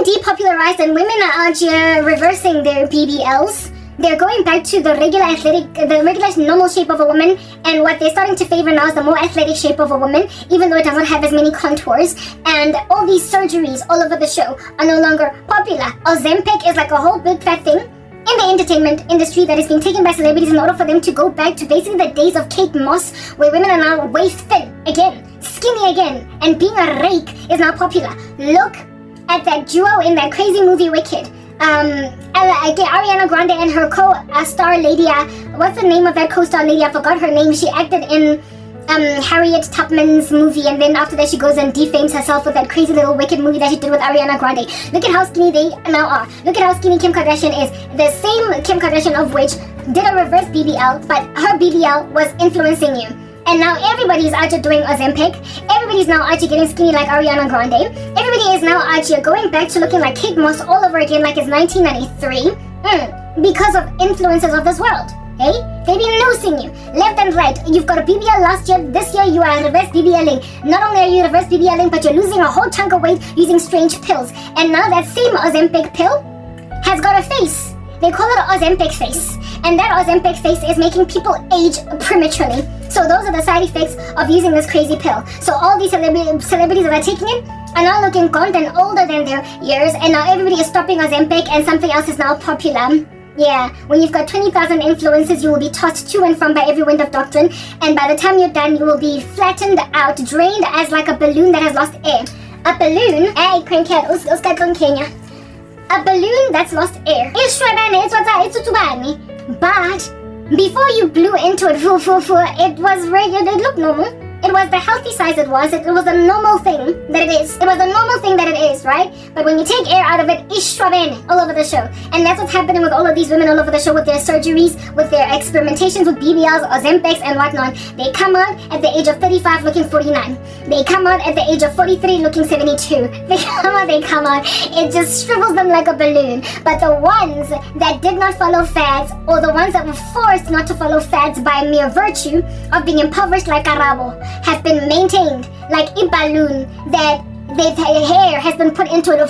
depopularized and women are out here reversing their BBLs. They're going back to the regular normal shape of a woman, and what they're starting to favor now is the more athletic shape of a woman, even though it does not have as many contours. And all these surgeries all over the show are no longer popular. Ozempic is like a whole big fat thing in the entertainment industry that is being taken by celebrities in order for them to go back to basically the days of Kate Moss, where women are now waist thin again, skinny again, and being a rake is now popular. Look at that duo in that crazy movie Wicked. Ariana Grande and her co-star lady, what's the name of that co-star lady? I forgot her name. She acted in Harriet Tubman's movie, and then after that she goes and defames herself with that crazy little Wicked movie that she did with Ariana Grande. Look at how skinny they now are. Look at how skinny Kim Kardashian is. The same Kim Kardashian of which did a reverse BBL, but her BBL was influencing you. And now everybody's out here doing Ozempic. Everybody's now out here getting skinny like Ariana Grande. Everybody is now out here going back to looking like Kate Moss all over again like it's 1993. Because of influences of this world. Hey? They've been losing you. Left and right. You've got a BBL last year. This year you are reverse BBLing. Not only are you reverse BBLing, but you're losing a whole chunk of weight using strange pills. And now that same Ozempic pill has got a face. They call it Ozempic face. And that Ozempic face is making people age prematurely. So those are the side effects of using this crazy pill. So all these celebrities that are taking it are now looking gaunt and older than their years. And now everybody is stopping Ozempic and something else is now popular. Yeah, when you've got 20,000 influences, you will be tossed to and from by every wind of doctrine. And by the time you're done, you will be flattened out, drained as like a balloon that has lost air. A balloon? Hey, crankhead, Kenya. A balloon that's lost air. But before you blew into it, it was regular. It looked normal. It was the healthy size it was. It was a normal thing that it is. It was a normal thing that it is, right? But when you take air out of it, it's all over the show. And that's what's happening with all of these women all over the show with their surgeries, with their experimentations with BBLs, Ozempics, and whatnot. They come out at the age of 35 looking 49. They come out at the age of 43 looking 72. They come out. It just shrivels them like a balloon. But the ones that did not follow fads, or the ones that were forced not to follow fads by mere virtue of being impoverished like Karabo, have been maintained like a balloon that their hair has been put into it,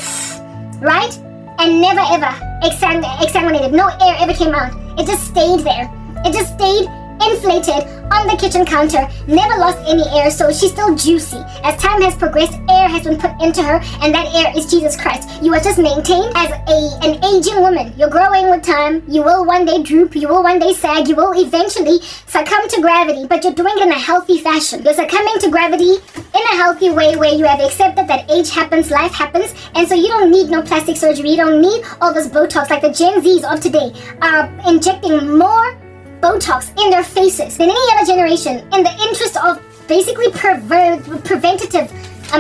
right? And never ever exsanguinated. No air ever came out. It just stayed there. It just stayed inflated on the kitchen counter, never lost any air, so she's still juicy. As time has progressed, air has been put into her, and that air is Jesus Christ. You are just maintained as an aging woman. You're growing with time. You will one day droop. You will one day sag. You will eventually succumb to gravity, but you're doing it in a healthy fashion. You're succumbing to gravity in a healthy way where you have accepted that age happens, life happens, and so you don't need no plastic surgery. You don't need all this Botox like the Gen Zs of today are injecting more Botox in their faces than any other generation in the interest of basically preventative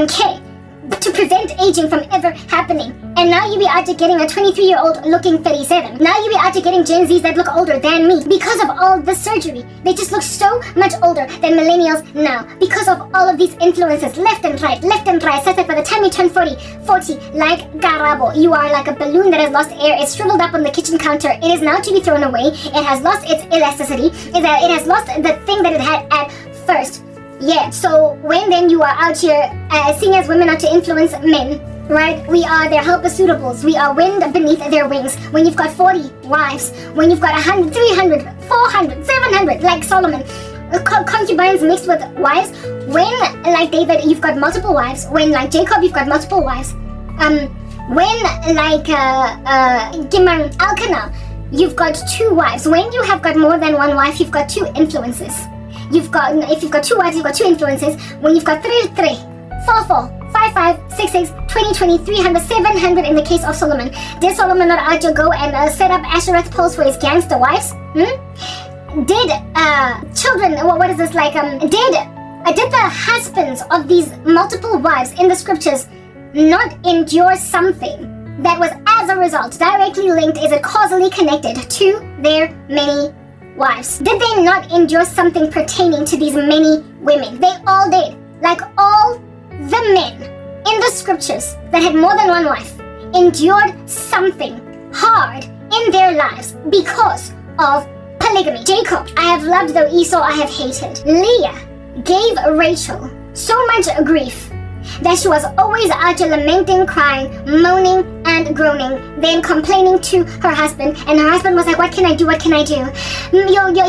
care to prevent aging from ever happening. And now you be out to getting a 23-year-old looking 37. Now you be out to getting Gen Zs that look older than me because of all the surgery. They just look so much older than millennials now because of all of these influences left and right, such that by the time you turn 40, like Karabo, you are like a balloon that has lost air. It's shriveled up on the kitchen counter. It is now to be thrown away. It has lost its elasticity. It has lost the thing that it had at first. Yeah, so when then you are out here seeing as women are to influence men, right? We are their helper-suitables. We are wind beneath their wings. When you've got 40 wives, when you've got 100, 300, 400, 700, like Solomon, concubines mixed with wives. When, like David, you've got multiple wives. When, like Jacob, you've got multiple wives. When, like Elkanah, you've got 2 wives. When you have got more than 1 wife, you've got 2 influences. If you've got 2 wives, you've got 2 influences. When you've got 3, 4, 5, 6, 20, 300, 700 in the case of Solomon. Did Solomon not out to go and set up Ashereth poles for his gangster wives? Did children, what is this like, did the husbands of these multiple wives in the scriptures not endure something that was as a result directly linked, is it causally connected to their many wives? Did they not endure something pertaining to these many women? They all did. Like all the men in the scriptures that had more than 1 wife endured something hard in their lives because of polygamy. Jacob, I have loved though Esau I have hated. Leah gave Rachel so much grief that she was always out there lamenting, crying, moaning and groaning, then complaining to her husband, and her husband was like, what can I do? What can I do?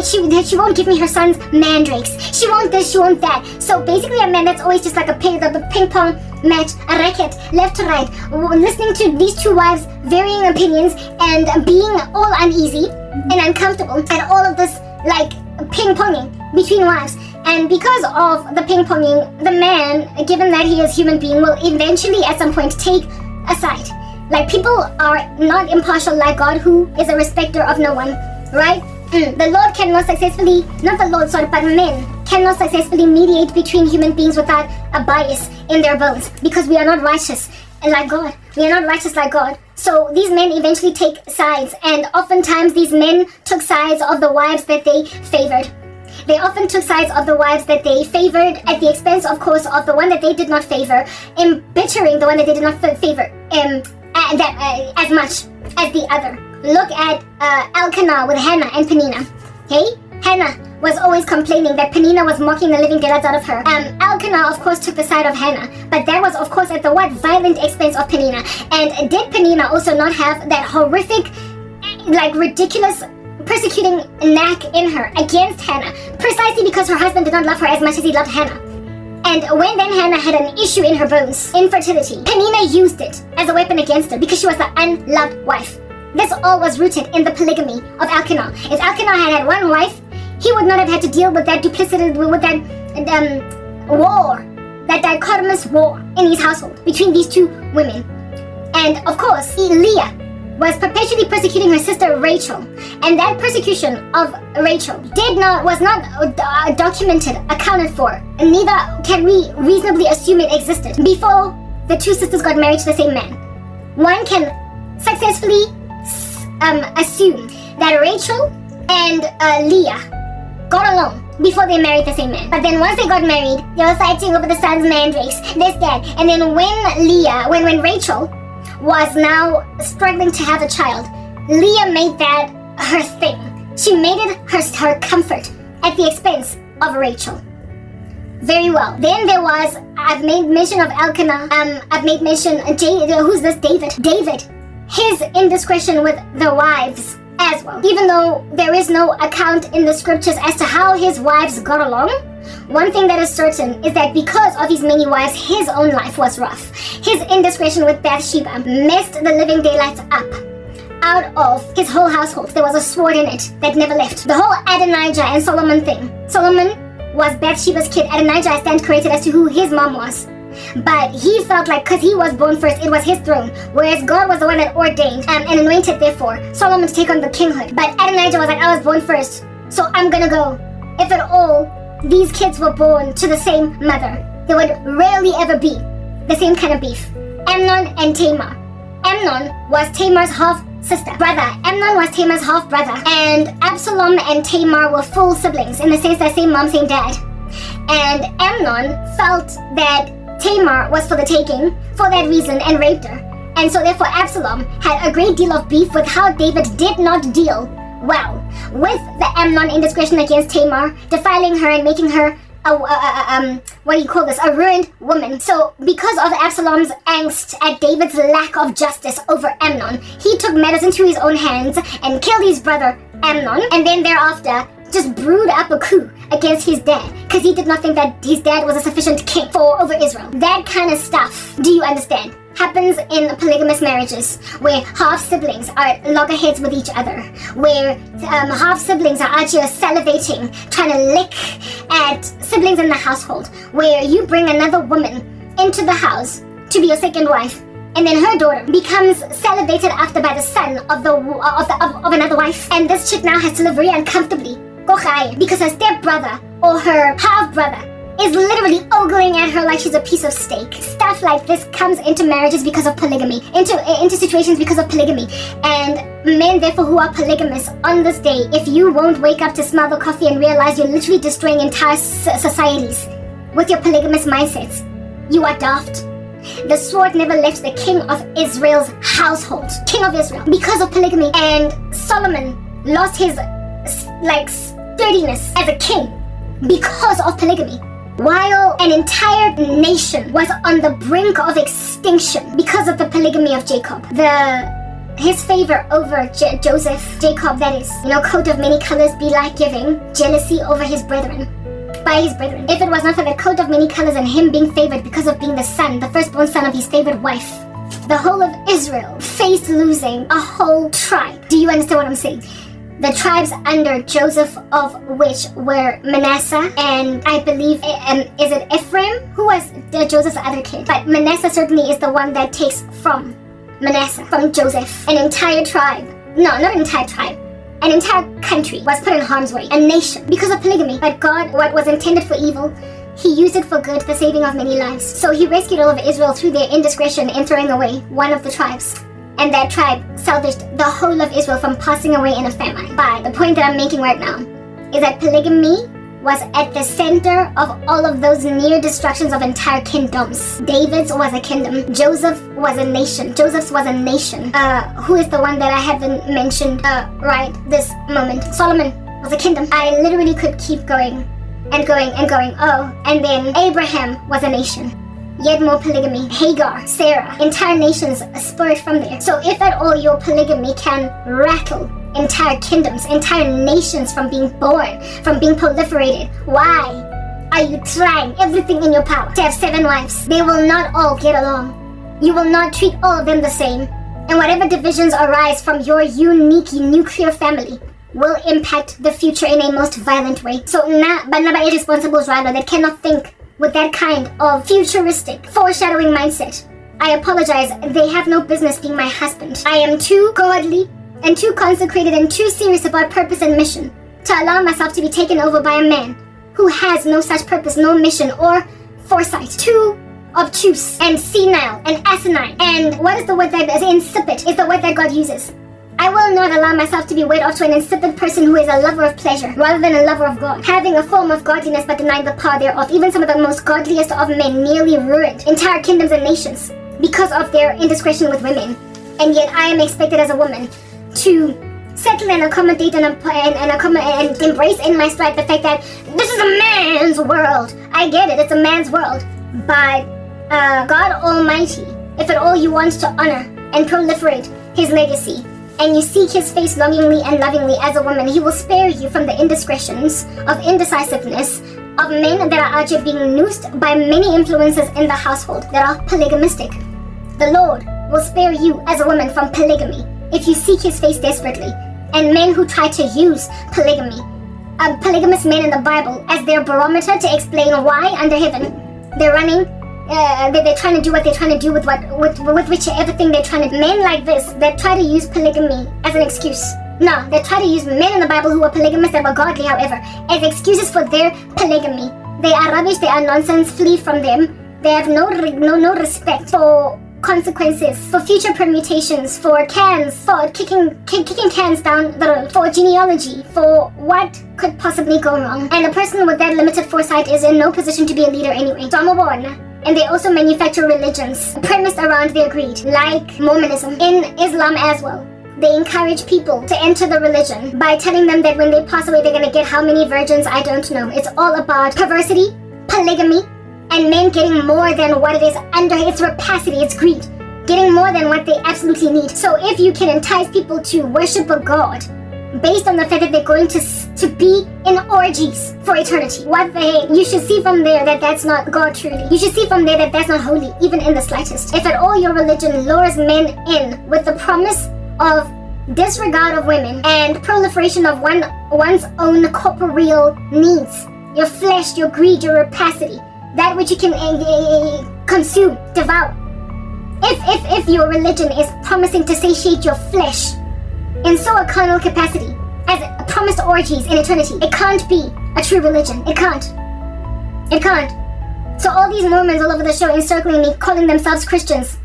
She won't give me her son's mandrakes. She won't this, she won't that. So basically a man that's always just like a ping pong match, a racket, left to right, listening to these two wives' varying opinions and being all uneasy and uncomfortable at all of this like ping-ponging between wives. And because of the ping-ponging, the man, given that he is a human being, will eventually at some point take a side. Like, people are not impartial like God, who is a respecter of no one, right? The Lord cannot successfully, not the Lord, sorry, but men cannot successfully mediate between human beings without a bias in their bones, because we are not righteous like God. We are not righteous like God. So these men eventually take sides, and oftentimes these men took sides of the wives that they favored. They often took sides of the wives that they favored at the expense, of course, of the one that they did not favor, embittering the one that they did not favor as much as the other. Look at Elkanah with Hannah and Peninnah. Okay? Hannah was always complaining that Peninnah was mocking the living daylights out of her. Elkanah, of course, took the side of Hannah, but that was, of course, at the violent expense of Peninnah. And did Peninnah also not have that horrific, like, ridiculous persecuting knack in her against Hannah, precisely because her husband did not love her as much as he loved Hannah? And when then Hannah had an issue in her bones, infertility, Peninnah used it as a weapon against her because she was the unloved wife. This all was rooted in the polygamy of Elkanah. If Elkanah had one wife, he would not have had to deal with that duplicity, with that war, that dichotomous war in his household between these two women. And of course, Leah was perpetually persecuting her sister Rachel, and that persecution of Rachel was not documented, accounted for, and neither can we reasonably assume it existed before the two sisters got married to the same man. One can successfully assume that Rachel and Leah got along before they married the same man. But then once they got married, they were fighting over the son's mandrakes, this, that. And then when Rachel was now struggling to have a child, Leah made that her thing. She made it her comfort at the expense of Rachel. Very well. Then there was, I've made mention of Elkanah, I've made mention, who's this? David. His indiscretion with the wives as well. Even though there is no account in the scriptures as to how his wives got along, one thing that is certain is that because of his many wives, his own life was rough. His indiscretion with Bathsheba messed the living daylights up out of his whole household. There was a sword in it that never left. The whole Adonijah and Solomon thing. Solomon was Bathsheba's kid. Adonijah, I stand corrected as to who his mom was. But he felt like because he was born first, it was his throne. Whereas God was the one that ordained and anointed, therefore, Solomon to take on the kinghood. But Adonijah was like, I was born first, so I'm gonna go. If at all, these kids were born to the same mother, there would rarely ever be the same kind of beef. Amnon and Tamar. Amnon was Tamar's half-sister. Amnon was Tamar's half-brother. And Absalom and Tamar were full siblings in the sense that same mom, same dad. And Amnon felt that Tamar was for the taking for that reason and raped her. And so therefore Absalom had a great deal of beef with how David did not deal well with the Amnon indiscretion against Tamar, defiling her and making her a ruined woman. So because of Absalom's angst at David's lack of justice over Amnon, he took matters into his own hands and killed his brother Amnon, and then thereafter just brewed up a coup against his dad because he did not think that his dad was a sufficient king over Israel. That kind of stuff, do you understand, happens in polygamous marriages where half siblings are loggerheads with each other, where half siblings are out here salivating, trying to lick at siblings in the household, where you bring another woman into the house to be your second wife, and then her daughter becomes salivated after by the son of another wife, and this chick now has to live very uncomfortably because her stepbrother or her half-brother is literally ogling at her like she's a piece of steak. Stuff like this comes into marriages because of polygamy, into situations because of polygamy. And men, therefore, who are polygamous on this day, if you won't wake up to smell the coffee and realize you're literally destroying entire societies with your polygamous mindsets, you are daft. The sword never left the king of Israel's household, king of Israel, because of polygamy. And Solomon lost his sturdiness as a king because of polygamy. while an entire nation was on the brink of extinction because of the polygamy of Jacob. His favor over Jacob, that is, coat of many colors be like giving jealousy over his brethren. By his brethren. If it was not for the coat of many colors and him being favored because of being the firstborn son of his favored wife, the whole of Israel faced losing a whole tribe. Do you understand what I'm saying? The tribes under Joseph, of which were Manasseh and I believe, is it Ephraim? Who was Joseph's other kid? But Manasseh certainly is the one that takes from Joseph. An entire tribe. No, not an entire tribe. An entire country was put in harm's way. A nation. Because of polygamy. But God, what was intended for evil, he used it for good, the saving of many lives. So he rescued all of Israel through their indiscretion in throwing away one of the tribes. And that tribe salvaged the whole of Israel from passing away in a famine. But the point that I'm making right now is that polygamy was at the center of all of those near destructions of entire kingdoms. David's was a kingdom. Joseph's was a nation. Who is the one that I haven't mentioned right this moment? Solomon was a kingdom. I literally could keep going and going and going. Oh, and then Abraham was a nation. Yet more polygamy. Hagar, Sarah, entire nations spurred from there. So if at all your polygamy can rattle entire kingdoms, entire nations from being born, from being proliferated, why are you trying everything in your power to have 7 wives? They will not all get along. You will not treat all of them the same. And whatever divisions arise from your unique nuclear family will impact the future in a most violent way. So but irresponsible driver that cannot think with that kind of futuristic, foreshadowing mindset, I apologize, they have no business being my husband. I am too godly and too consecrated and too serious about purpose and mission to allow myself to be taken over by a man who has no such purpose, no mission, or foresight. Too obtuse and senile and asinine. And what is the word that is insipid is the word that God uses. I will not allow myself to be weighed off to an insipid person who is a lover of pleasure rather than a lover of God, having a form of godliness but denying the power thereof. Even some of the most godliest of men nearly ruined entire kingdoms and nations because of their indiscretion with women. And yet I am expected as a woman to settle and accommodate and embrace in my stride the fact that this is a man's world. I get it, it's a man's world. But God Almighty, if at all you want to honor and proliferate his legacy, and you seek his face longingly and lovingly as a woman, he will spare you from the indiscretions of indecisiveness of men that are out here being noosed by many influences in the household that are polygamistic. The Lord will spare you as a woman from polygamy if you seek his face desperately. And men who try to use polygamy, polygamous men in the Bible, as their barometer to explain why under heaven they're running, they're trying to do what they're trying to do with whichever thing they're trying to. Men like this that try to use polygamy as an excuse. No, they try to use men in the Bible who were polygamists that were godly, however, as excuses for their polygamy. They are rubbish, they are nonsense, flee from them. They have no respect for consequences, for future permutations, for kicking cans down the road, for genealogy, for what could possibly go wrong. And a person with that limited foresight is in no position to be a leader anyway. So I'm born. And they also manufacture religions premised around their greed, like Mormonism, in Islam as well. They encourage people to enter the religion by telling them that when they pass away, they're going to get how many virgins, I don't know. It's all about perversity, polygamy, and men getting more than what it is under its rapacity, its greed. Getting more than what they absolutely need. So if you can entice people to worship a god based on the fact that they're going to be in orgies for eternity, what the heck? You should see from there that that's not God truly. You should see from there that that's not holy, even in the slightest. If at all your religion lures men in with the promise of disregard of women and proliferation of one's own corporeal needs, your flesh, your greed, your rapacity, that which you can consume, devour. If your religion is promising to satiate your flesh in so a carnal capacity as promised orgies in eternity, it can't be a true religion. It can't. So all these Mormons all over the show encircling me, calling themselves Christians.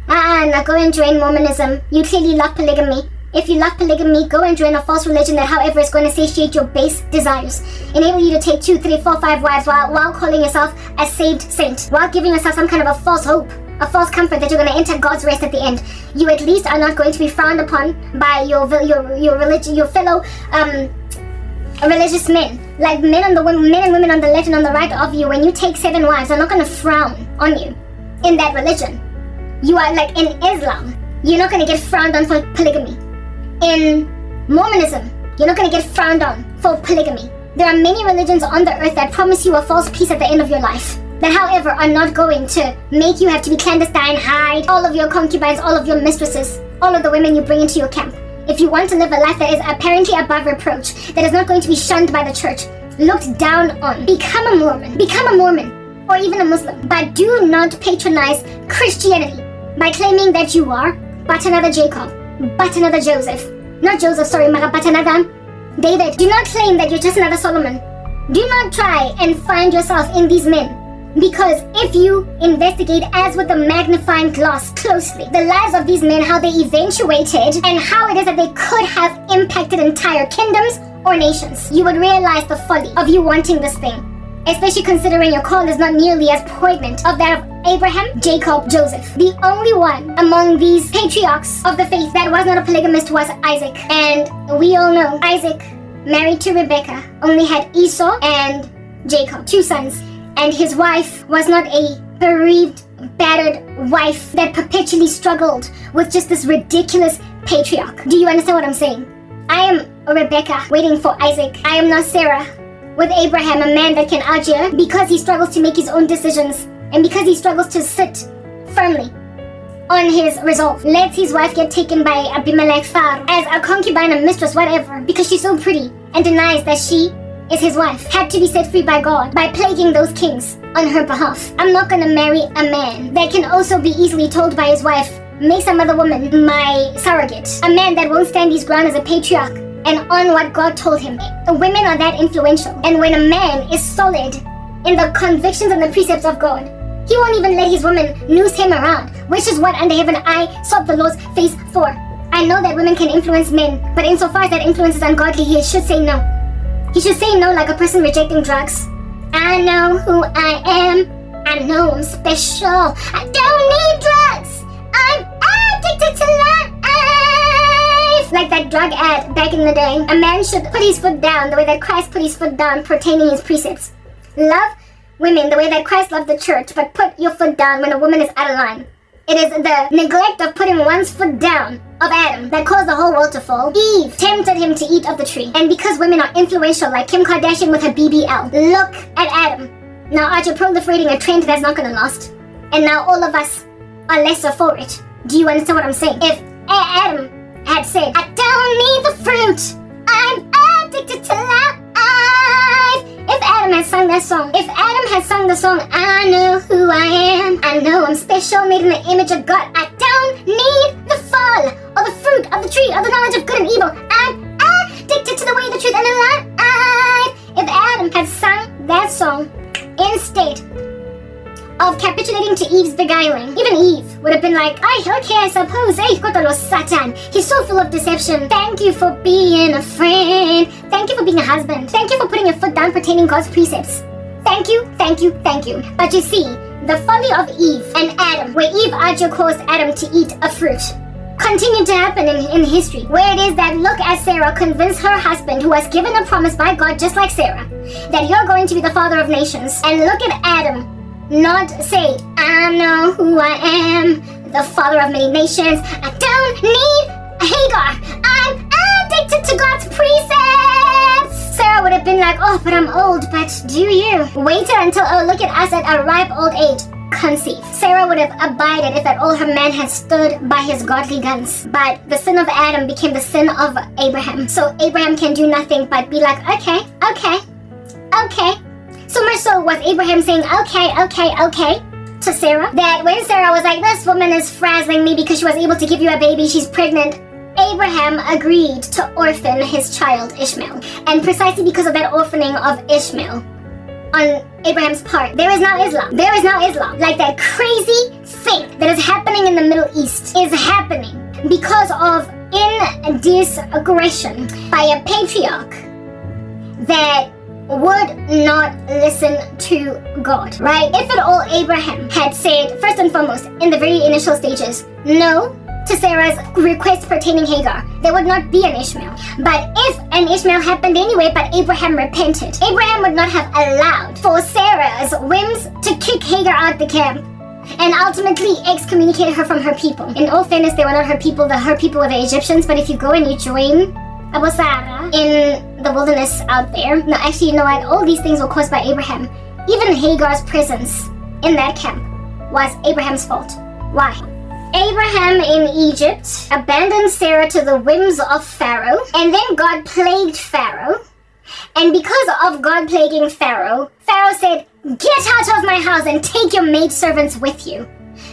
Now go and join Mormonism. You clearly love polygamy. If you love polygamy, go and join a false religion that, however, is going to satiate your base desires, enable you to take 2, 3, 4, 5 wives while calling yourself a saved saint, while giving yourself some kind of a false hope, a false comfort that you're going to enter God's rest at the end. You at least are not going to be frowned upon by your religion, your fellow religious men, like men and women on the left and on the right of you, when you take 7 wives, are not going to frown on you in that religion. You are like in Islam, you're not going to get frowned on for polygamy. In Mormonism, you're not going to get frowned on for polygamy. There are many religions on the earth that promise you a false peace at the end of your life, that however are not going to make you have to be clandestine, hide all of your concubines, all of your mistresses, all of the women you bring into your camp. If you want to live a life that is apparently above reproach, that is not going to be shunned by the church, looked down on, become a Mormon, or even a Muslim. But do not patronize Christianity by claiming that you are but another Jacob, but another Joseph. Not Joseph, sorry, but another David. Do not claim that you're just another Solomon. Do not try and find yourself in these men. Because if you investigate, as with a magnifying glass closely, the lives of these men, how they eventuated, and how it is that they could have impacted entire kingdoms or nations, you would realize the folly of you wanting this thing. Especially considering your call is not nearly as poignant of that of Abraham, Jacob, Joseph. The only one among these patriarchs of the faith that was not a polygamist was Isaac. And we all know Isaac, married to Rebekah, only had Esau and Jacob, 2 sons. And his wife was not a bereaved, battered wife that perpetually struggled with just this ridiculous patriarch. Do you understand what I'm saying? I am a Rebekah waiting for Isaac. I am not Sarah with Abraham, a man that can argue because he struggles to make his own decisions and because he struggles to sit firmly on his resolve. Lets his wife get taken by Abimelech Pharaoh as a concubine, a mistress, whatever, because she's so pretty, and denies that she is his wife, had to be set free by God by plaguing those kings on her behalf. I'm not gonna marry a man that can also be easily told by his wife, make some other woman my surrogate. A man that won't stand his ground as a patriarch and on what God told him. Women are that influential. And when a man is solid in the convictions and the precepts of God, he won't even let his woman noose him around, which is what under heaven I sought the Lord's face for. I know that women can influence men, but insofar as that influence is ungodly, he should say no. He should say no like a person rejecting drugs. I know who I am. I know I'm special. I don't need drugs. I'm addicted to life. Like that drug ad back in the day. A man should put his foot down the way that Christ put his foot down pertaining his precepts. Love women the way that Christ loved the church, but put your foot down when a woman is out of line. It is the neglect of putting one's foot down of Adam that caused the whole world to fall. Eve tempted him to eat of the tree. And because women are influential, like Kim Kardashian with her BBL, look at Adam. Now are you proliferating a trend that's not going to last? And now all of us are lesser for it. Do you understand what I'm saying? If Adam had said, I don't need the fruit, I'm addicted to life. If Adam had sung that song, if Adam had sung the song, I know who I am, I know I'm special, made in the image of God, I don't need the fall, or the fruit of the tree, or the knowledge of good and evil, I'm addicted to the way, the truth, and the life. If Adam had sung that song instead of capitulating to Eve's beguiling, even Eve would have been like, okay, I suppose, kotalo Satan, he's so full of deception. Thank you for being a friend. Thank you for being a husband. Thank you for putting your foot down pertaining God's precepts. Thank you, thank you, thank you. But you see, the folly of Eve and Adam, where Eve actually caused Adam to eat a fruit, continued to happen in history, where it is that look at Sarah convince her husband, who was given a promise by God just like Sarah, that you're going to be the father of nations, and look at Adam not say, I know who I am, the father of many nations, I don't need Hagar, I'm addicted to God's precepts. Sarah would have been like, oh, but I'm old, but do you? Waited until, oh, look at us at a ripe old age, conceive. Sarah would have abided if at all her man had stood by his godly guns. But the sin of Adam became the sin of Abraham. So Abraham can do nothing but be like, okay. So much so was Abraham saying, okay, to Sarah, that when Sarah was like, this woman is frazzling me because she was able to give you a baby, she's pregnant, Abraham agreed to orphan his child Ishmael. And precisely because of that orphaning of Ishmael on Abraham's part, there is now Islam. Like that crazy thing that is happening in the Middle East is happening because of indiscretion by a patriarch that would not listen to God, right? If at all Abraham had said, first and foremost, in the very initial stages, no, to Sarah's request pertaining Hagar, there would not be an Ishmael. But if an Ishmael happened anyway, but Abraham repented, Abraham would not have allowed for Sarah's whims to kick Hagar out the camp and ultimately excommunicated her from her people. In all fairness, they were not her people. Her people were the Egyptians. But if you go and you join Abu Sarah in the wilderness out there, no, actually, you know what? All these things were caused by Abraham. Even Hagar's presence in that camp was Abraham's fault. Why? Abraham in Egypt abandoned Sarah to the whims of Pharaoh, and then God plagued Pharaoh. And because of God plaguing Pharaoh, Pharaoh said, "Get out of my house and take your maidservants with you."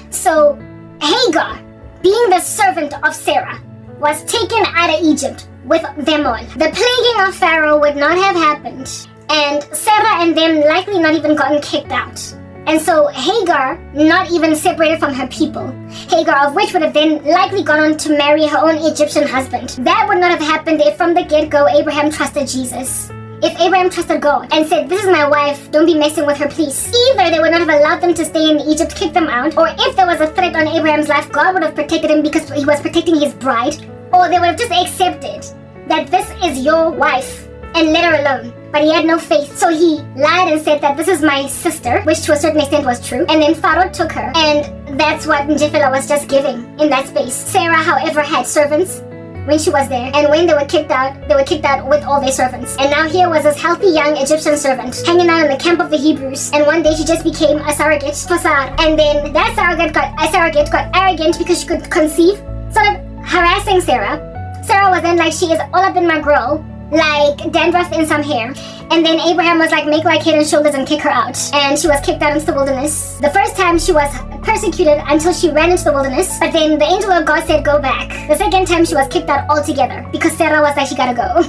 So Hagar, being the servant of Sarah, was taken out of Egypt with them all. The plaguing of Pharaoh would not have happened, and Sarah and them likely not even gotten kicked out. And so Hagar, not even separated from her people, Hagar of which would have then likely gone on to marry her own Egyptian husband. That would not have happened if from the get-go Abraham trusted Jesus. If Abraham trusted God and said, "This is my wife, don't be messing with her, please," either they would not have allowed them to stay in Egypt, kick them out, or if there was a threat on Abraham's life, God would have protected him because he was protecting his bride, or they would have just accepted that this is your wife and let her alone. But he had no faith, so he lied and said that this is my sister, which to a certain extent was true, and then Pharaoh took her, and that's what Njefela was just giving in that space. Sarah, however, had servants when she was there, and when they were kicked out with all their servants. And now here was this healthy young Egyptian servant hanging out in the camp of the Hebrews, and one day she just became a surrogate for Sarah. And then that surrogate got arrogant because she could conceive, started harassing Sarah. Sarah was then like, "She is all up in my grill, like dandruff in some hair." And then Abraham was like, "Make like head and shoulders and kick her out." And she was kicked out into the wilderness. The first time she was persecuted until she ran into the wilderness, but then the angel of God said, "Go back." The second time she was kicked out altogether because Sarah was like, "She gotta go."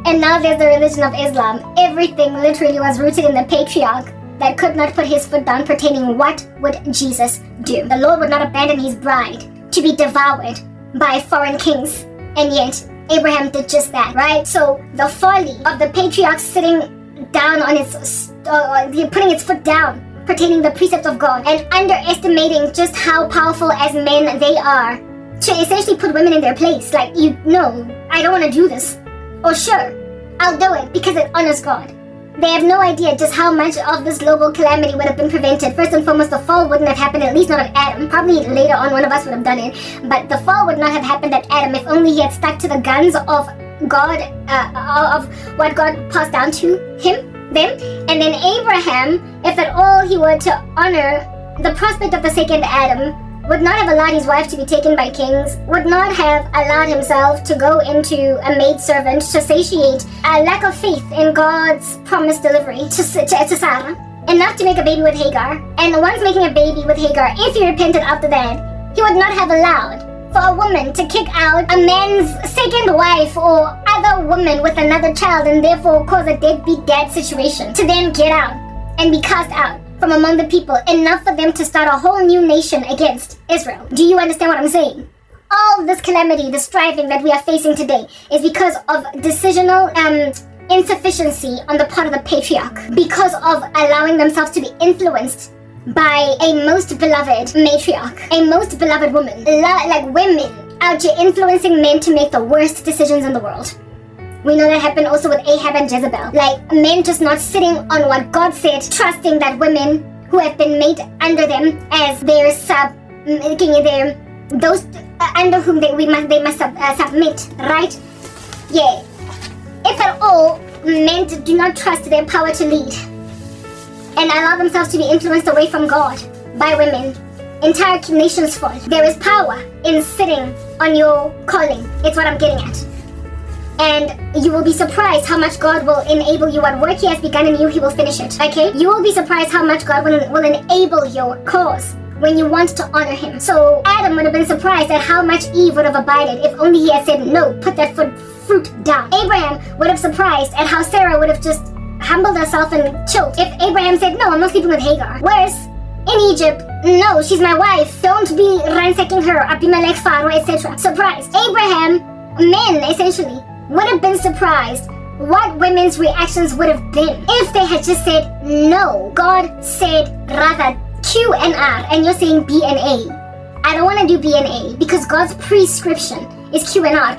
And now there's the religion of Islam. Everything literally was rooted in the patriarch that could not put his foot down pertaining what would Jesus do. The Lord would not abandon his bride to be devoured by foreign kings, and yet Abraham did just that, right? So the folly of the patriarch sitting down on putting its foot down pertaining the precepts of God and underestimating just how powerful as men they are to essentially put women in their place. Like, I don't want to do this. Or sure, I'll do it because it honors God. They have no idea just how much of this global calamity would have been prevented. First and foremost, the fall wouldn't have happened, at least not at Adam. Probably later on one of us would have done it. But the fall would not have happened at Adam if only he had stuck to the guns of God, of what God passed down to them. And then Abraham, if at all he were to honor the prospect of the second Adam, would not have allowed his wife to be taken by kings, would not have allowed himself to go into a maidservant to satiate a lack of faith in God's promised delivery to Sarah, enough to make a baby with Hagar. And once making a baby with Hagar, if he repented after that, he would not have allowed for a woman to kick out a man's second wife or other woman with another child and therefore cause a deadbeat dad situation to then get out and be cast out from among the people, enough for them to start a whole new nation against Israel. Do you understand what I'm saying? All this calamity, the striving that we are facing today is because of decisional insufficiency on the part of the patriarch, because of allowing themselves to be influenced by a most beloved matriarch, a most beloved woman, like women out here influencing men to make the worst decisions in the world. We know that happened also with Ahab and Jezebel. Like men just not sitting on what God said, trusting that women who have been made under them as their those under whom they must submit, right? Yeah. If at all, men do not trust their power to lead and allow themselves to be influenced away from God by women, entire nations fall. There is power in sitting on your calling. It's what I'm getting at. And you will be surprised how much God will enable you. What work He has begun in you, He will finish it. Okay? You will be surprised how much God will enable your cause when you want to honor Him. So Adam would have been surprised at how much Eve would have abided if only he had said, "No, put that fruit down." Abraham would have surprised at how Sarah would have just humbled herself and chilled if Abraham said, "No, I'm not sleeping with Hagar." Worse, in Egypt, "No, she's my wife. Don't be ransacking her, Abimelech, Pharaoh, etc." Surprised. Abraham, men essentially, would have been surprised what women's reactions would have been if they had just said no. God said rather Q and R, and you're saying B and A. I don't want to do B and A because God's prescription is Q and R.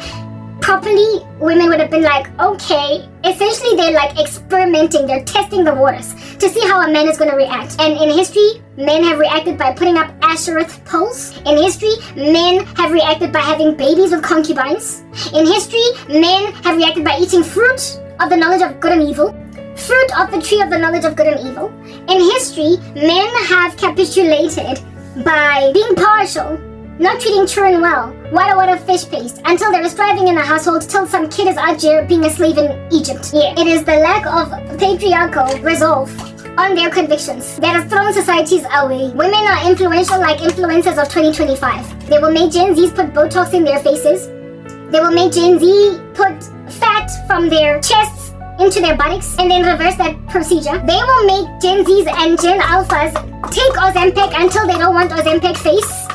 Properly, women would have been like, okay, essentially they're like experimenting, they're testing the waters to see how a man is going to react. And in history, men have reacted by putting up Ashereth poles. In history, men have reacted by having babies with concubines. In history, men have reacted by eating fruit of the knowledge of good and evil. Fruit of the tree of the knowledge of good and evil. In history, men have capitulated by being partial, not treating children well, what a fish paste, until they're striving in a household till some kid is out here being a slave in Egypt. Yeah, it is the lack of patriarchal resolve on their convictions that has thrown societies away. Women are influential like influencers of 2025. They will make Gen Zs put Botox in their faces. They will make Gen Z put fat from their chests into their buttocks and then reverse that procedure. They will make Gen Zs and Gen Alphas take Ozempic until they don't want Ozempic face.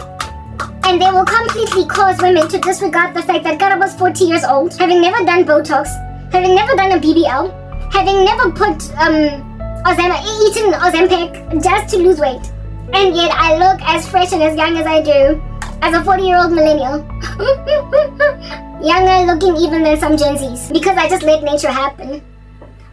And they will completely cause women to disregard the fact that Karabo's 40 years old, having never done Botox, having never done a BBL, having never put eaten Ozempic just to lose weight. And yet I look as fresh and as young as I do as a 40-year-old millennial. Younger looking even than some Gen Zs. Because I just let nature happen.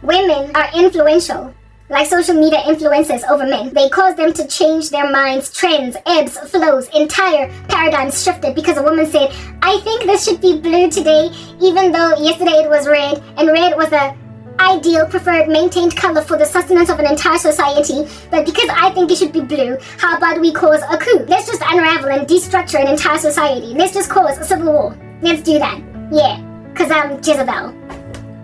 Women are influential, like social media influencers over men. They cause them to change their minds, trends, ebbs, flows, entire paradigms shifted because a woman said, I think this should be blue today, even though yesterday it was red, and red was the ideal, preferred, maintained color for the sustenance of an entire society. But because I think it should be blue, how about we cause a coup? Let's just unravel and destructure an entire society. Let's just cause a civil war. Let's do that. Yeah, because I'm Jezebel.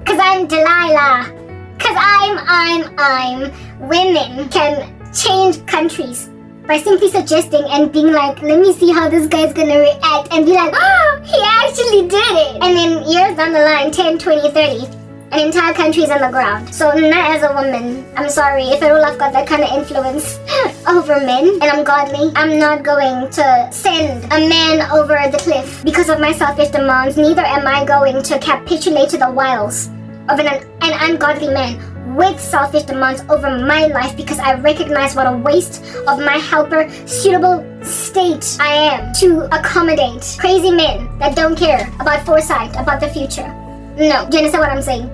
Because I'm Delilah. Because I'm women can change countries by simply suggesting and being like, let me see how this guy's gonna react, and be like, oh, he actually did it. And then years down the line, 10, 20, 30, an entire country's on the ground. So not as a woman, I'm sorry, if at all I've got that kind of influence over men, and I'm godly, I'm not going to send a man over the cliff because of my selfish demands. Neither am I going to capitulate to the wiles of an ungodly man with selfish demands over my life, because I recognize what a waste of my helper suitable state I am to accommodate crazy men that don't care about foresight, about the future. No, do you understand what I'm saying?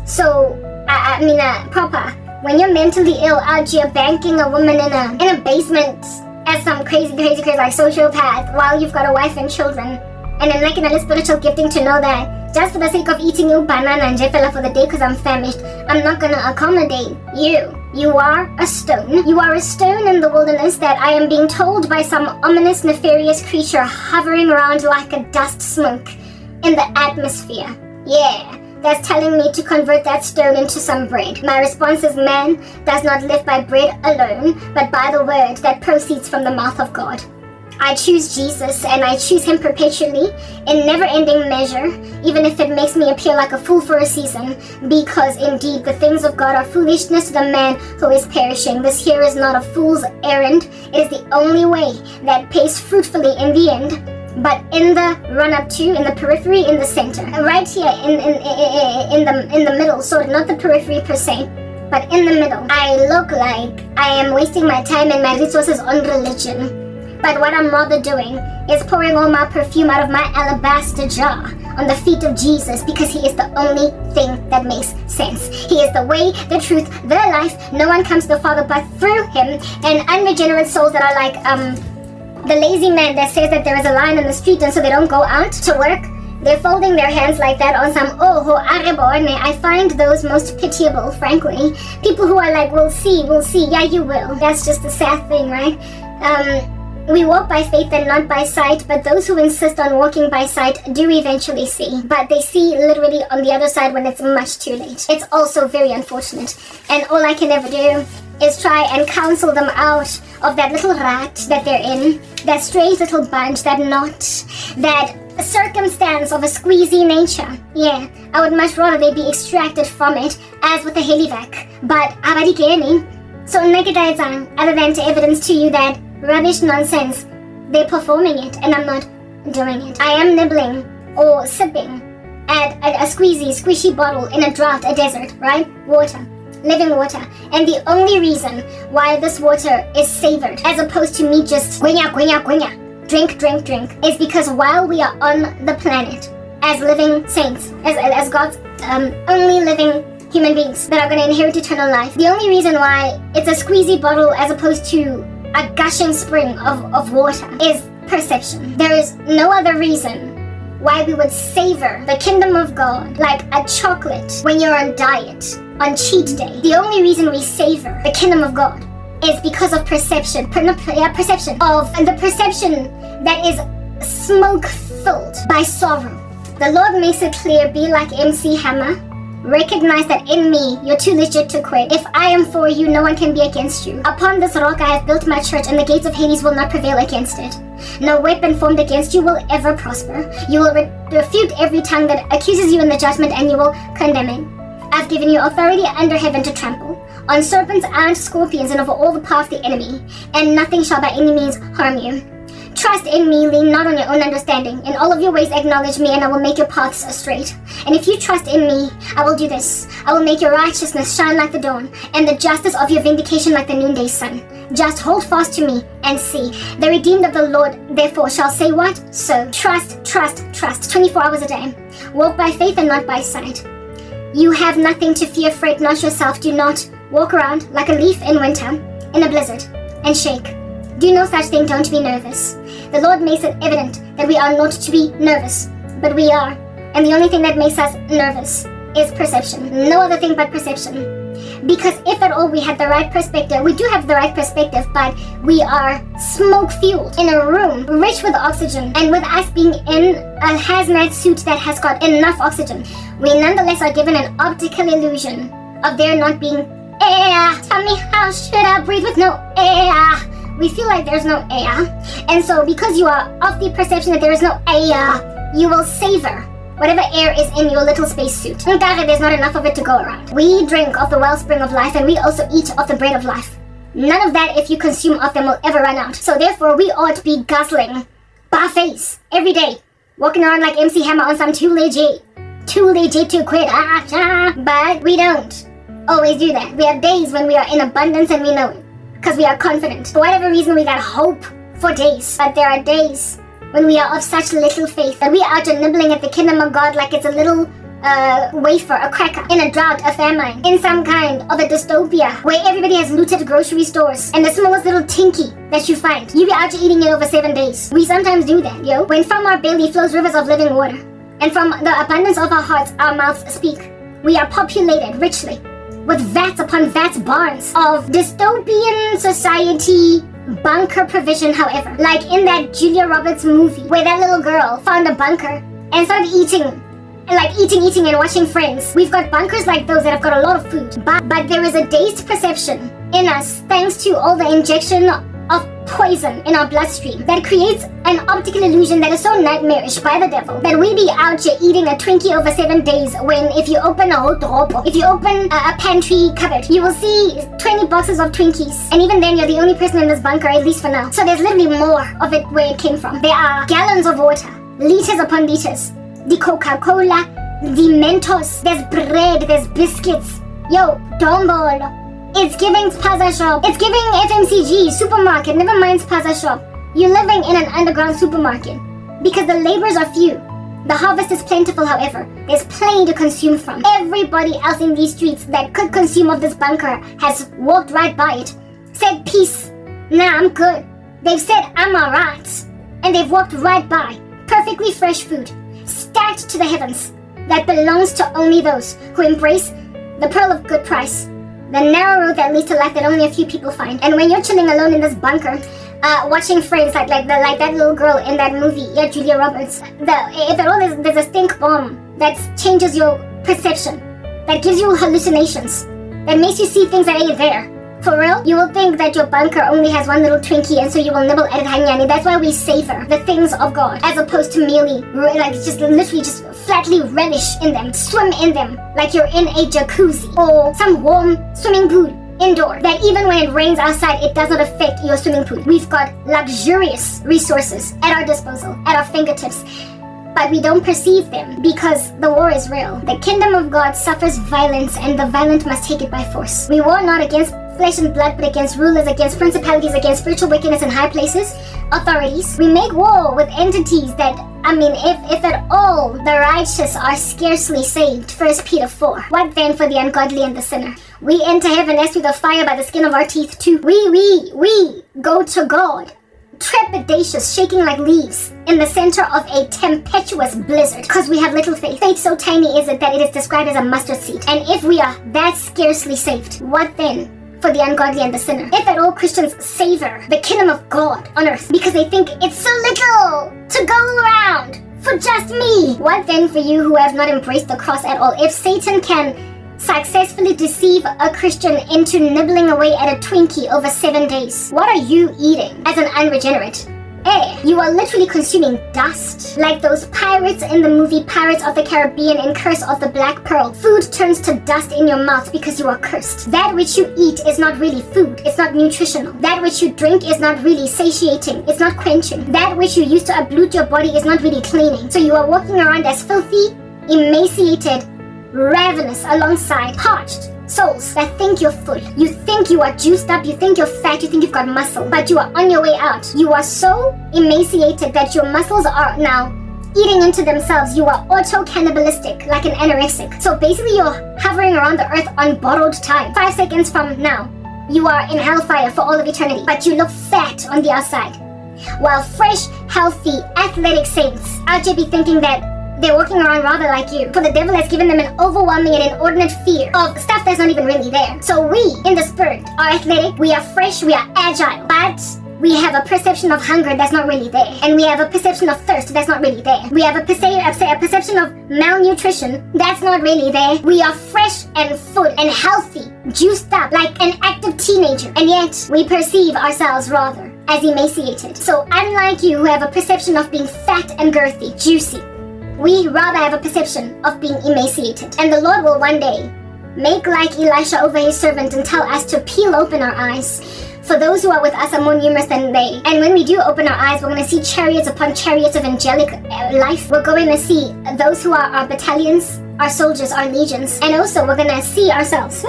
So, I mean, proper. When you're mentally ill out here banking a woman in a basement as some crazy like sociopath while you've got a wife and children, and then like another spiritual gifting to know that just for the sake of eating you banana and jefela for the day because I'm famished, I'm not gonna accommodate you. You are a stone. You are a stone in the wilderness that I am being told by some ominous, nefarious creature hovering around like a dust smoke in the atmosphere. Yeah, that's telling me to convert that stone into some bread. My response is, man does not live by bread alone, but by the word that proceeds from the mouth of God. I choose Jesus, and I choose him perpetually in never-ending measure, even if it makes me appear like a fool for a season, because indeed the things of God are foolishness to the man who is perishing. This here is not a fool's errand. It is the only way that pays fruitfully in the end, but in the run-up to, in the periphery, in the center, right here in the middle, so not the periphery per se, but in the middle. I look like I am wasting my time and my resources on religion. But what I'm rather doing is pouring all my perfume out of my alabaster jar on the feet of Jesus, because he is the only thing that makes sense. He is the way, the truth, the life. No one comes to the Father but through him. And unregenerate souls that are like the lazy man that says that there is a line on the street and so they don't go out to work, they're folding their hands like that on some Karabo. I find those most pitiable, frankly. People who are like, we'll see. Yeah, you will. That's just the sad thing, right? We walk by faith and not by sight, but those who insist on walking by sight do eventually see. But they see literally on the other side when it's much too late. It's also very unfortunate. And all I can ever do is try and counsel them out of that little rat that they're in, that strange little bunch, that knot, that circumstance of a squeezy nature. Yeah, I would much rather they be extracted from it, as with a helivac. But abadikeni. So other than to evidence to you that rubbish nonsense, they're performing it and I'm not doing it. I am nibbling or sipping at a squishy bottle in a drought, a desert, right? Water, living water. And the only reason why this water is savored, as opposed to me just guenya, drink, is because while we are on the planet as living saints, as God's only living human beings that are going to inherit eternal life, the only reason why it's a squeezy bottle as opposed to a gushing spring of water is perception. There is no other reason why we would savor the kingdom of God like a chocolate when you're on diet, on cheat day. The only reason we savor the kingdom of God is because of perception. Perception that is smoke-filled by sorrow. The Lord makes it clear, be like MC Hammer. Recognize that in me, you're too legit to quit. If I am for you, no one can be against you. Upon this rock I have built my church, and the gates of Hades will not prevail against it. No weapon formed against you will ever prosper. You will refute every tongue that accuses you in the judgment, and you will condemn it. I've given you authority under heaven to trample on serpents and scorpions and over all the power of the enemy, and nothing shall by any means harm you. Trust in me, lean not on your own understanding. In all of your ways acknowledge me, and I will make your paths straight. And if you trust in me, I will do this. I will make your righteousness shine like the dawn, and the justice of your vindication like the noonday sun. Just hold fast to me and see. The redeemed of the Lord therefore shall say what? So trust, 24 hours a day. Walk by faith and not by sight. You have nothing to fear, fret not yourself. Do not walk around like a leaf in winter, in a blizzard, and shake. Do no such thing, don't be nervous. The Lord makes it evident that we are not to be nervous, but we are. And the only thing that makes us nervous is perception. No other thing but perception. Because if at all we had the right perspective, we do have the right perspective, but we are smoke-fueled in a room rich with oxygen, and with us being in a hazmat suit that has got enough oxygen, we nonetheless are given an optical illusion of there not being air. Tell me, how should I breathe with no air? We feel like there's no air. And so because you are of the perception that there is no air, you will savor whatever air is in your little spacesuit. There's not enough of it to go around. We drink of the wellspring of life, and we also eat of the bread of life. None of that, if you consume of them, will ever run out. So therefore, we ought to be guzzling buffets every day, walking around like MC Hammer on some too legit to quit. But we don't always do that. We have days when we are in abundance, and we know it, because we are confident. For whatever reason, we got hope for days. But there are days when we are of such little faith that we are out nibbling at the kingdom of God like it's a little wafer, a cracker, in a drought, a famine, in some kind of a dystopia where everybody has looted grocery stores, and the smallest little tinky that you find, you be out eating it over 7 days. We sometimes do that, yo. When from our belly flows rivers of living water, and from the abundance of our hearts our mouths speak. We are populated richly with vats upon vats, barns of dystopian society bunker provision. However, like in that Julia Roberts movie where that little girl found a bunker and started eating and watching Friends. We've got bunkers like those that have got a lot of food, but there is a dazed perception in us thanks to all the injection of poison in our bloodstream that creates an optical illusion that is so nightmarish by the devil that we be out here eating a Twinkie over 7 days, when if you open a pantry cupboard, you will see 20 boxes of Twinkies, and even then you're the only person in this bunker, at least for now. So there's literally more of it where it came from. There are gallons of water, liters upon liters, the Coca-Cola, the Mentos, there's bread, there's biscuits, yo, Dombolo. It's giving Spaza shop. It's giving FMCG, supermarket, never mind Spaza shop. You're living in an underground supermarket because the laborers are few. The harvest is plentiful, however. There's plenty to consume from. Everybody else in these streets that could consume of this bunker has walked right by it, said peace, nah, I'm good. They've said I'm alright, and they've walked right by. Perfectly fresh food, stacked to the heavens, that belongs to only those who embrace the pearl of good price. The narrow road that leads to life that only a few people find. And when you're chilling alone in this bunker, watching Friends, like that little girl in that movie, yeah, Julia Roberts. If at all there's a stink bomb that changes your perception, that gives you hallucinations, that makes you see things that ain't there. For real, you will think that your bunker only has one little Twinkie, and so you will nibble at it hanyani. That's why we savor the things of God, as opposed to merely, just flatly relish in them, swim in them, like you're in a jacuzzi, or some warm swimming pool indoor, that even when it rains outside, it does not affect your swimming pool. We've got luxurious resources at our disposal, at our fingertips, but we don't perceive them because the war is real. The kingdom of God suffers violence, and the violent must take it by force. We war not against flesh and blood, but against rulers, against principalities, against spiritual wickedness in high places, authorities. We make war with entities that, if at all the righteous are scarcely saved. 1 Peter 4. What then for the ungodly and the sinner? We enter heaven as through the fire by the skin of our teeth too. We go to God, trepidatious, shaking like leaves in the center of a tempestuous blizzard, because we have little faith. Faith so tiny is it that it is described as a mustard seed. And if we are that scarcely saved, what then for the ungodly and the sinner? If at all Christians savor the kingdom of God on earth because they think it's so little to go around for just me, what then for you who have not embraced the cross at all? If Satan can successfully deceive a Christian into nibbling away at a Twinkie over 7 days, what are you eating as an unregenerate? You are literally consuming dust, like those pirates in the movie Pirates of the Caribbean in Curse of the Black Pearl. Food turns to dust in your mouth because you are cursed. That which you eat is not really food, it's not nutritional. That which you drink is not really satiating, it's not quenching. That which you use to ablute your body is not really cleaning. So you are walking around as filthy, emaciated, ravenous alongside parched souls that think you're full. You think you are juiced up, you think you're fat, you think you've got muscle, but you are on your way out. You are so emaciated that your muscles are now eating into themselves. You are auto-cannibalistic, like an anorexic. So basically you're hovering around the earth on borrowed time. 5 seconds from now, you are in hellfire for all of eternity, but you look fat on the outside. While fresh, healthy, athletic saints out here be thinking that they're walking around rather like you, for the devil has given them an overwhelming and inordinate fear of stuff that's not even really there. So we, in the spirit, are athletic, we are fresh, we are agile, but we have a perception of hunger that's not really there. And we have a perception of thirst that's not really there. We have a perception of malnutrition that's not really there. We are fresh and full and healthy, juiced up like an active teenager. And yet, we perceive ourselves rather as emaciated. So unlike you who have a perception of being fat and girthy, juicy, we rather have a perception of being emaciated. And the Lord will one day make like Elisha over his servant and tell us to peel open our eyes. For those who are with us are more numerous than they. And when we do open our eyes, we're going to see chariots upon chariots of angelic life. We're going to see those who are our battalions, our soldiers, our legions. And also we're going to see ourselves.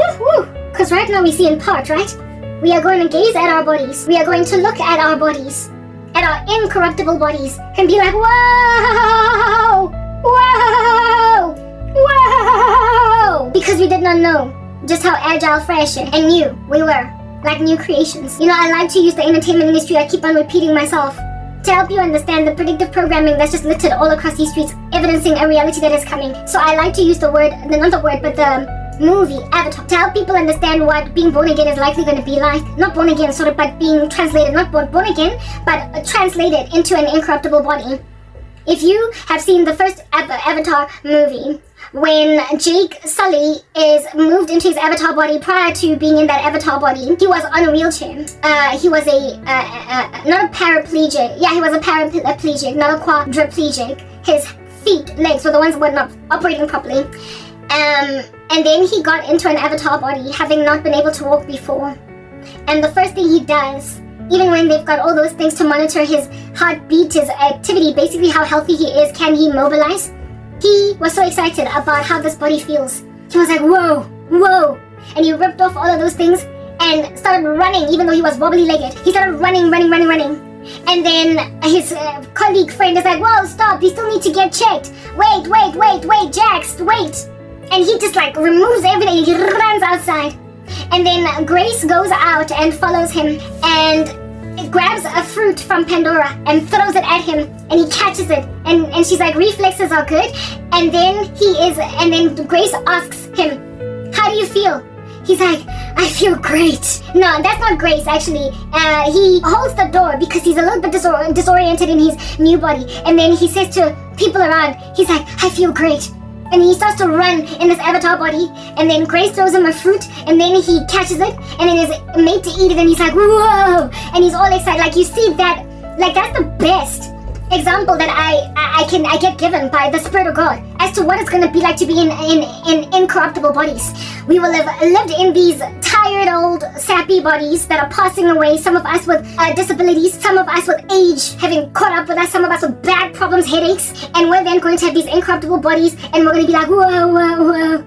Because right now we see in part, right? We are going to gaze at our bodies. We are going to look at our bodies, at our incorruptible bodies, and be like, whoa, whoa, whoa, because we did not know just how agile, fresh, and new we were, like new creations. You know, I like to use the entertainment industry, I keep on repeating myself, to help you understand the predictive programming that's just littered all across these streets, evidencing a reality that is coming. So I like to use the movie Avatar to help people understand what being born again is likely going to be like. Not born again sort of, but being translated, not born again, but translated into an incorruptible body. If you have seen the first Avatar movie, when Jake Sully is moved into his avatar body, prior to being in that avatar body, he was on a wheelchair. He was not a paraplegic. Yeah, he was a paraplegic, not a quadriplegic. His legs were the ones that were not operating properly. And then he got into an avatar body, having not been able to walk before. And the first thing he does, even when they've got all those things to monitor his heartbeat, his activity, basically how healthy he is, can he mobilize? He was so excited about how this body feels. He was like, whoa, whoa. And he ripped off all of those things and started running, even though he was wobbly-legged. He started running. And then his colleague friend is like, whoa, stop, you still need to get checked. Wait, Jax, wait. And he just like removes everything, he runs outside. And then Grace goes out and follows him and grabs a fruit from Pandora and throws it at him, and he catches it. And she's like, reflexes are good. And then Grace asks him, how do you feel? He's like, I feel great. No, that's not Grace, actually. He holds the door because he's a little bit disoriented in his new body. And then he says to people around, he's like, I feel great. And he starts to run in this avatar body, and then Grace throws him a fruit, and then he catches it, and then is made to eat it, and he's like, whoa, and he's all excited. Like, you see that, like, that's the best example that I get given by the Spirit of God as to what it's going to be like to be in incorruptible bodies. We will have lived in these tired old sappy bodies that are passing away, some of us with disabilities, some of us with age having caught up with us, some of us with back problems, headaches, and we're then going to have these incorruptible bodies, and we're going to be like, whoa,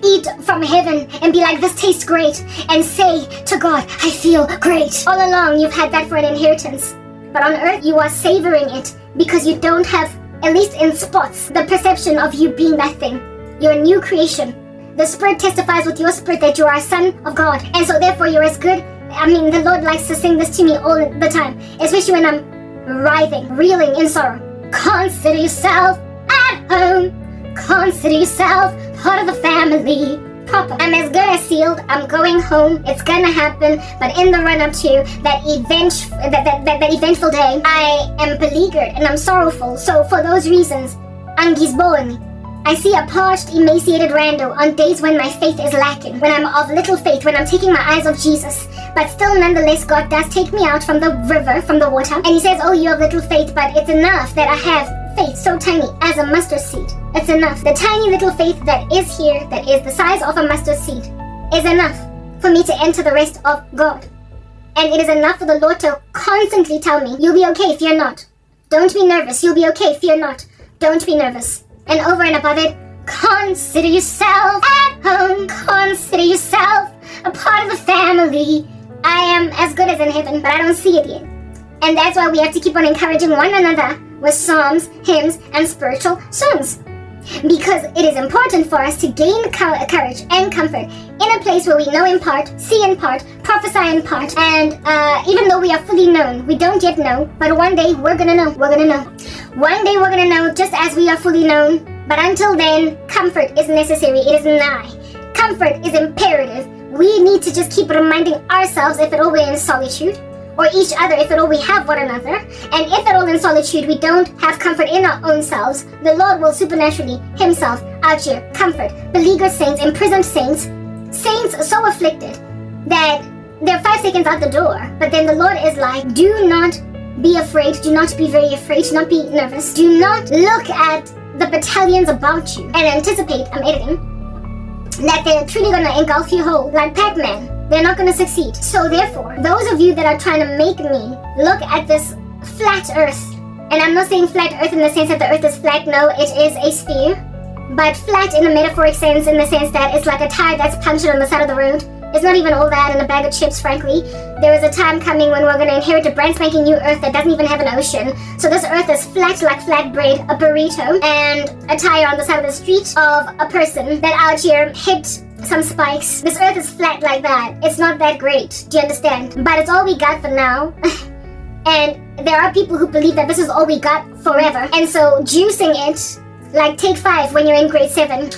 eat from heaven and be like, this tastes great, and say to God, I feel great. All along, you've had that for an inheritance. But on earth, you are savoring it because you don't have, at least in spots, the perception of you being that thing. You're a new creation. The Spirit testifies with your spirit that you are a son of God. And so therefore, you're as good. I mean, the Lord likes to sing this to me all the time, especially when I'm writhing, reeling in sorrow. Consider yourself at home. Consider yourself part of the family. Proper. I'm as good as sealed. I'm going home. It's gonna happen. But in the run-up to that eventful day, I am beleaguered and I'm sorrowful. So for those reasons, Angizboni. I see a parched, emaciated rando on days when my faith is lacking, when I'm of little faith, when I'm taking my eyes off Jesus. But still, nonetheless, God does take me out from the river, from the water. And he says, oh, you have little faith, but it's enough that I have faith so tiny as a mustard seed. It's enough. The tiny little faith that is here, that is the size of a mustard seed, is enough for me to enter the rest of God. And it is enough for the Lord to constantly tell me, you'll be okay, fear not. Don't be nervous. You'll be okay, fear not. Don't be nervous. And over and above it, consider yourself at home. Consider yourself a part of the family. I am as good as in heaven, but I don't see it yet. And that's why we have to keep on encouraging one another with psalms, hymns, and spiritual songs. Because it is important for us to gain courage and comfort in a place where we know in part, see in part, prophesy in part, and even though we are fully known, we don't yet know, but one day we're gonna know. One day we're gonna know just as we are fully known, but until then, comfort is necessary, it is nigh. Comfort is imperative. We need to just keep reminding ourselves, if at all we're in solitude, or each other, if at all we have one another, and if at all in solitude we don't have comfort in our own selves, the Lord will supernaturally himself out here comfort beleaguered saints, imprisoned saints, saints so afflicted that they're 5 seconds out the door, but then the Lord is like, do not be afraid, do not be very afraid, do not be nervous, do not look at the battalions about you and anticipate, I'm editing, that they're truly gonna engulf you whole like Pac-Man. They're not going to succeed. So therefore, those of you that are trying to make me look at this flat earth, and I'm not saying flat earth in the sense that the earth is flat, no, it is a sphere, but flat in a metaphoric sense, in the sense that it's like a tire that's punctured on the side of the road. It's not even all that in a bag of chips, frankly. There is a time coming when we're going to inherit a brand spanking new earth that doesn't even have an ocean. So this earth is flat like flatbread, a burrito, and a tire on the side of the street of a person that out here hit some spikes. This earth is flat like that. It's not that great. Do you understand? But it's all we got for now. And there are people who believe that this is all we got forever. And so juicing it, like take 5 when you're in grade 7,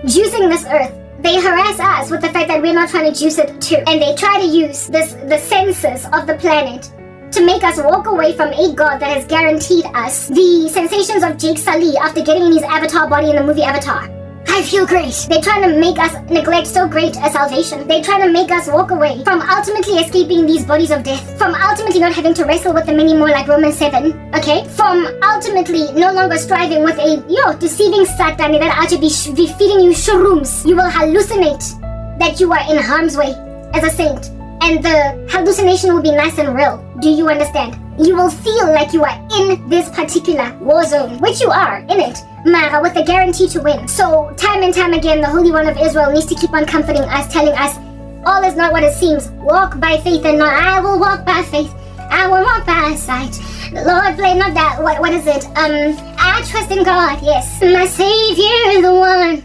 juicing this earth, they harass us with the fact that we're not trying to juice it too. And they try to use the senses of the planet to make us walk away from a God that has guaranteed us the sensations of Jake Sully after getting in his avatar body in the movie Avatar. I feel great. They're trying to make us neglect so great a salvation. They're trying to make us walk away from ultimately escaping these bodies of death. From ultimately not having to wrestle with them anymore like Romans 7. Okay? From ultimately no longer striving with a, deceiving Satani that ought to be feeding you shrooms. You will hallucinate that you are in harm's way as a saint. And the hallucination will be nice and real. Do you understand? You will feel like you are in this particular war zone, which you are in it, Mara, with the guarantee to win. So time and time again, the Holy One of Israel needs to keep on comforting us, telling us, all is not what it seems. Walk by faith and not, I will walk by faith. I will walk by sight. The Lord play not that, what is it? I trust in God, yes. My Savior, the one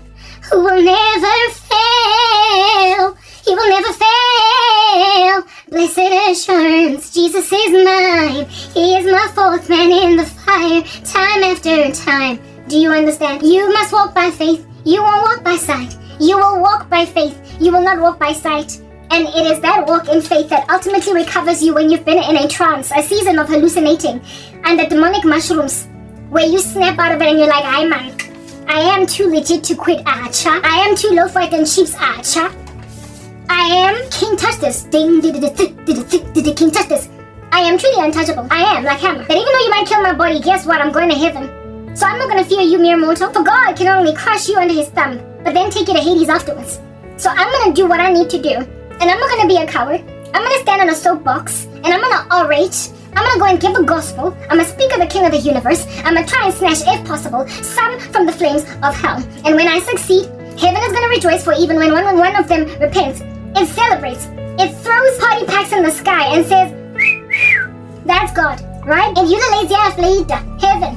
who will never fail. He will never fail. Blessed assurance, Jesus is mine. He is my 4th man in the fire, time after time. Do you understand? You must walk by faith. You won't walk by sight. You will walk by faith. You will not walk by sight. And it is that walk in faith that ultimately recovers you when you've been in a trance, a season of hallucinating, and the demonic mushrooms, where you snap out of it and you're like, I man, I am too legit to quit Acha. I am too low for it and sheep's Acha. I am King Touch This. Ding, King Touch This. I am truly untouchable. I am like hammer. That even though you might kill my body, guess what? I'm going to heaven. So I'm not going to fear you, mere mortal. For God can only crush you under his thumb, but then take you to Hades afterwards. So I'm going to do what I need to do. And I'm not going to be a coward. I'm going to stand on a soapbox, and I'm going to orate. I'm going to go and give the gospel. I'm going to speak of the King of the universe. I'm going to try and snatch, if possible, some from the flames of hell. And when I succeed, Heaven is going to rejoice for even when one of them repents. It celebrates. It throws party packs in the sky and says, that's God, right? And you the lazy ass later, heaven.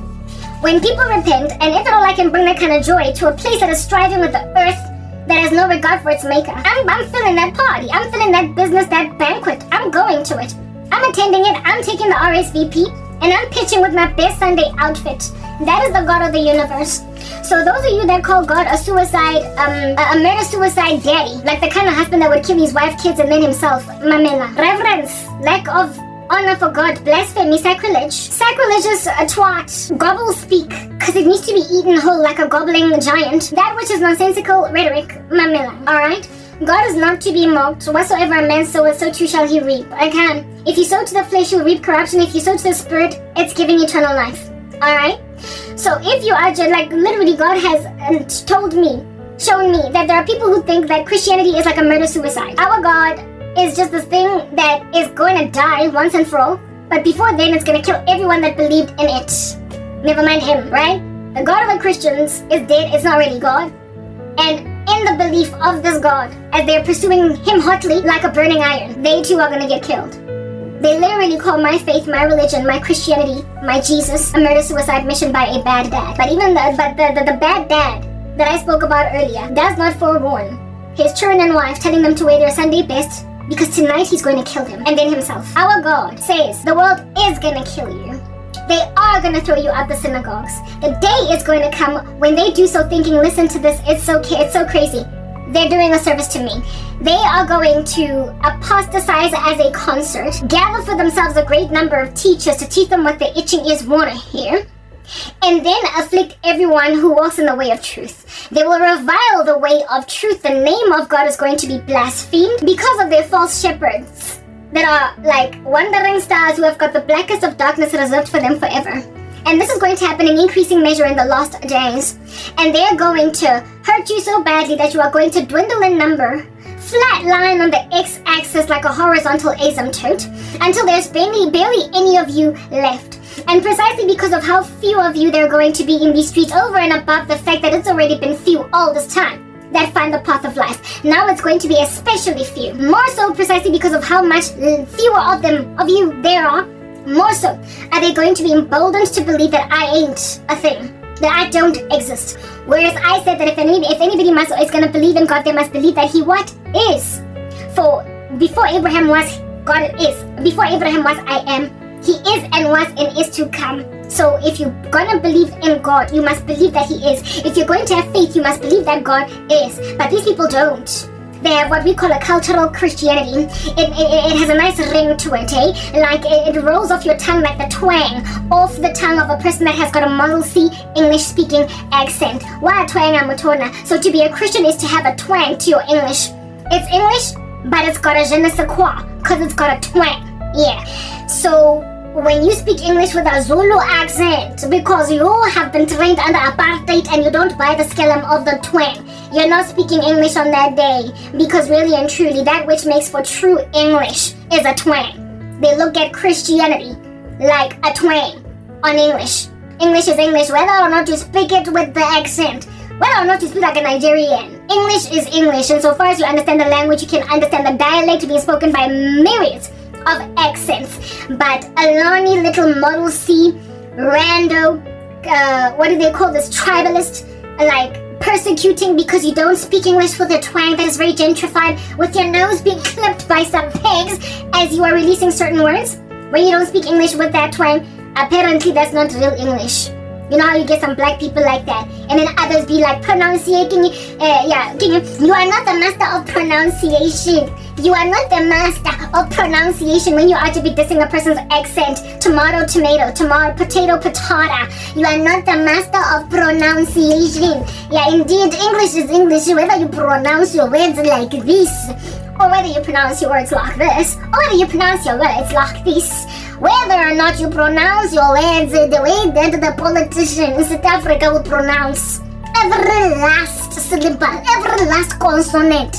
When people repent, and if at all I can bring that kind of joy to a place that is striving with the earth, that has no regard for its maker, I'm feeling that party. I'm feeling that business, that banquet. I'm going to it. I'm attending it. I'm taking the RSVP, and I'm pitching with my best Sunday outfit. That is the God of the universe. So those of you that call God a suicide, a murder-suicide daddy, like the kind of husband that would kill his wife, kids, and then himself, mamela, reverence, lack of honor for God, blasphemy, sacrilegious twat, gobble speak, because it needs to be eaten whole like a gobbling giant, that which is nonsensical rhetoric, mamela, alright? God is not to be mocked. Whatsoever a man soweth, so too shall he reap. Again, if you sow to the flesh, you'll reap corruption. If you sow to the spirit, it's giving eternal life. Alright? So if you are just like, literally God has shown me that there are people who think that Christianity is like a murder-suicide. Our God is just this thing that is going to die once and for all, but before then it's going to kill everyone that believed in it. Never mind him, right? The God of the Christians is dead. It's not really God. And in the belief of this God, as they're pursuing him hotly like a burning iron, they too are going to get killed. They literally call my faith, my religion, my Christianity, my Jesus, a murder-suicide mission by a bad dad. But even the bad dad that I spoke about earlier does not forewarn his children and wife, telling them to wear their Sunday best, because tonight he's going to kill them, and then himself. Our God says the world is going to kill you. They are going to throw you out the synagogues. The day is going to come when they do so thinking, listen to this, it's so crazy. They're doing a service to me. They are going to apostatize as a concert, gather for themselves a great number of teachers to teach them what the itching ears want to hear, and then afflict everyone who walks in the way of truth. They will revile the way of truth. The name of God is going to be blasphemed because of their false shepherds that are like wandering stars who have got the blackest of darkness reserved for them forever. And this is going to happen in increasing measure in the last days. And they're going to hurt you so badly that you are going to dwindle in number, flat line on the x-axis like a horizontal asymptote, until there's barely any of you left. And precisely because of how few of you there are going to be in these streets, over and above the fact that it's already been few all this time that find the path of life, now it's going to be especially few. More so precisely because of how much fewer of you there are, more so are they going to be emboldened to believe that I ain't a thing, that I don't exist. Whereas I said that if anybody is going to believe in God, they must believe that he what? Is. For before Abraham was, God is. Before Abraham was, I am. He is and was and is to come. So if you're going to believe in God, you must believe that he is. If you're going to have faith, you must believe that God is. But these people don't. They have what we call a cultural Christianity. It has a nice ring to it, eh? Like it rolls off your tongue like the twang off the tongue of a person that has got a Model C English-speaking accent. Why twang amutona? So to be a Christian is to have a twang to your English. It's English, but it's got a je ne sais quoi, because it's got a twang. Yeah. So when you speak English with a Zulu accent, because you have been trained under apartheid and you don't buy the skellum of the twang, you're not speaking English on that day, because really and truly that which makes for true English is a twang. They look at Christianity like a twang on English. English is English, whether or not you speak it with the accent, whether or not you speak like a Nigerian. English is English, and so far as you understand the language, you can understand the dialect being spoken by myriads of accents. But a lonely little Model C rando, what do they call this, tribalist, like persecuting because you don't speak English with a twang that is very gentrified, with your nose being clipped by some pigs as you are releasing certain words. When you don't speak English with that twang, apparently that's not real English. You know how you get some black people like that, and then others be like pronunciating. You are not the master of pronunciation. You are not the master of pronunciation when you are to be dissing a person's accent. Tomato, potato, patata. You are not the master of pronunciation. Yeah, indeed, English is English, whether you pronounce your words like this, or whether you pronounce your words like this, or whether you pronounce your words like this. Whether or not you pronounce your words the way that the politician in South Africa will pronounce every last syllable, every last consonant,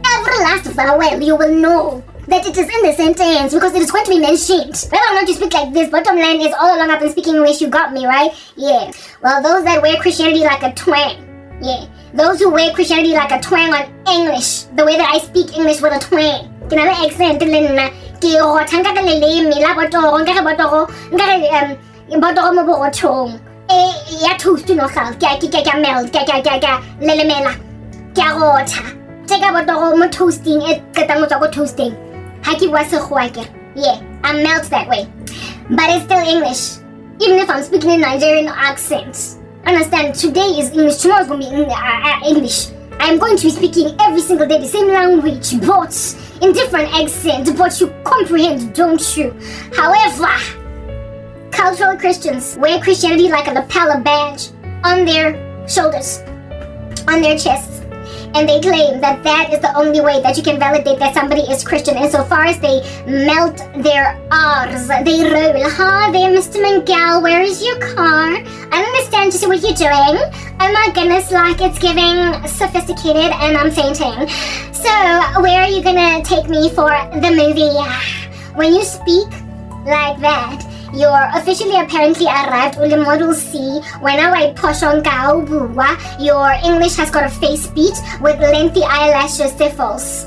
every last vowel, you will know that it is in the sentence because it is going to be mentioned. Whether or not you speak like this, bottom line is all along I've been speaking English, you got me, right? Yeah. Well, those that wear Christianity like a twang, yeah, Those who wear Christianity like a twang on English, the way that I speak English with a twang. Ke na le accent le nna ke go thanga ka leleme la botoro nka botoro mo bogotong ya toast no gal ke melt ke lelemela ke a gotha teka botoro mo toasting e qeta mo tswa go toasting ha ke bua segwa ke yeah I melt that way but it's still English even if I'm speaking in Nigerian accent. Understand, today is English, tomorrow is going to be English. I'm going to be speaking every single day the same language, but in different accents, but you comprehend, don't you? However, cultural Christians wear Christianity like a lapel badge on their shoulders, on their chests. And they claim that that is the only way that you can validate that somebody is Christian. Insofar as they melt their R's, they roll. Huh, there, Mr. Miguel, where is your car? I don't understand to see what you're doing. Oh my goodness, like it's giving sophisticated and I'm fainting. So, where are you gonna take me for the movie? When you speak like that, you're officially apparently arrived on the Model C. When I your English has got a face beat with lengthy eyelashes, false.